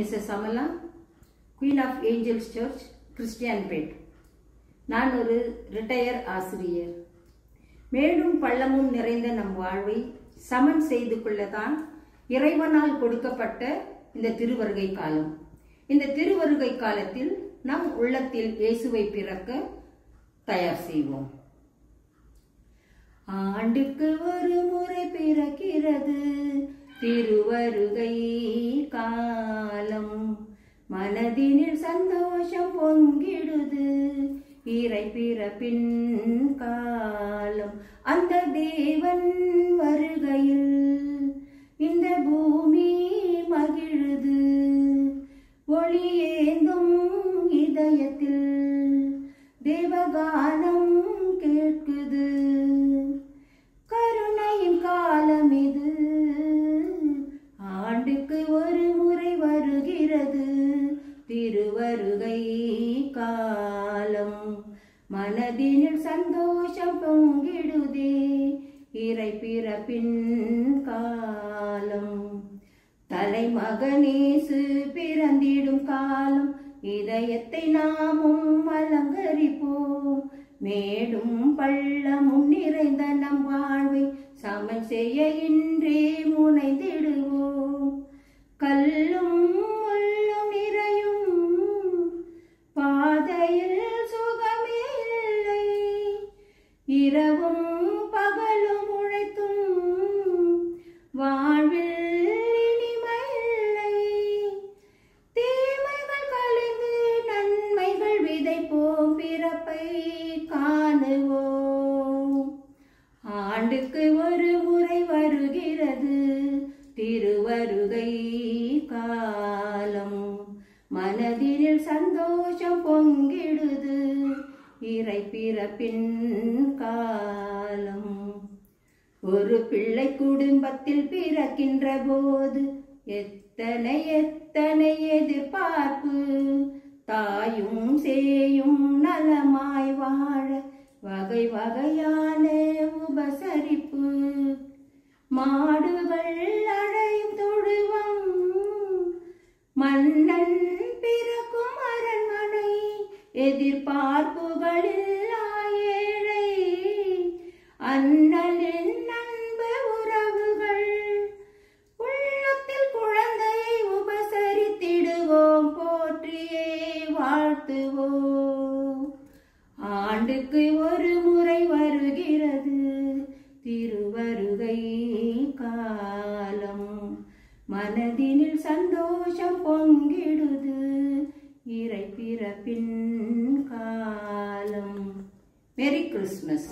Mrs. Amala, Queen of Angels Church, Christian Pet. நான் ஒரு retire ஆசிரியர். மேலும் பள்ளமும் நிறைந்த நம் வாழ்வை சமன் செய்து கொள்ளதான் இறைவனால் கொடுக்கப்பட்ட இந்த திருவருகை காலம். இந்த திருவருகை காலத்தில் நம் உள்ளத்தில் இயேசுவை பிறக்க தயார் செய்வோம். ஆண்டுக்கு ஒரு முறை பிறக்கிறது திருவருகை காலம், மனதினில் சந்தோஷம் பொங்கிடுது இறை பிறப்பின் காலம். அந்த தேவன் வருகையில் இந்த பூமி மகிழுது, ஒளியேந்தும் இதயத்தில் தேவகானம் கேட்குது. கருணையின் காலம் இது, ஆண்டுக்கு ஒரு முறை வருகிறது திருவருகை காலம், மனதினில் சந்தோஷம் பொங்கிடுதே இறை பிறப்பின் காலம். தலைமகனேசு பிறந்திடும் காலம், இதயத்தை நாமும் அலங்கரிப்போம். மேடும் பள்ளமும் நிறைந்த நம் வாழ்வை சமன் செய்ய இன்றே முனைந்திடுவோம். கல்லும் முள்ளும் நிறையும் பாதையில் சுகமே இல்லை, இரவும் பகலும் உழைத்தும் வாழ்வில் இனிமை இல்லை. தீமைகள் கலைந்து நன்மைகள் விதைப்போம், பிறப்பை காணுவோம். ஆண்டுக்கு ஒரு முறை வருகிறது திருவருகை காலம், மனதினில் சந்தோஷம் பொங்கிடுது இறை பிறப்பின் காலம். ஒரு பிள்ளை குடும்பத்தில் பிறக்கின்ற போது எத்தனை எத்தனை எதிர்பார்ப்பு, தாயும் சேயும் நலமாய் வாழ வகை வகையான உபசரிப்பு. மாடுகள் அழையும் தொழுவம், மன்னன் பிறக்கும் அரண்மனை, எதிர்பார்ப்புகளில்லா ஏழை அண்ணலின் அன்பு உறவுகள். உள்ளத்தில் குழந்தையை உபசரித்திடுவோம், போற்றியே வாழ்த்துவோம். ஆண்டுக்கு ஒரு முறை வருகிறது திருவருகை காலம், மனதினில் சந்தோஷம் பொங்கிடுது இறை பிறப்பின் காலம். Merry Christmas.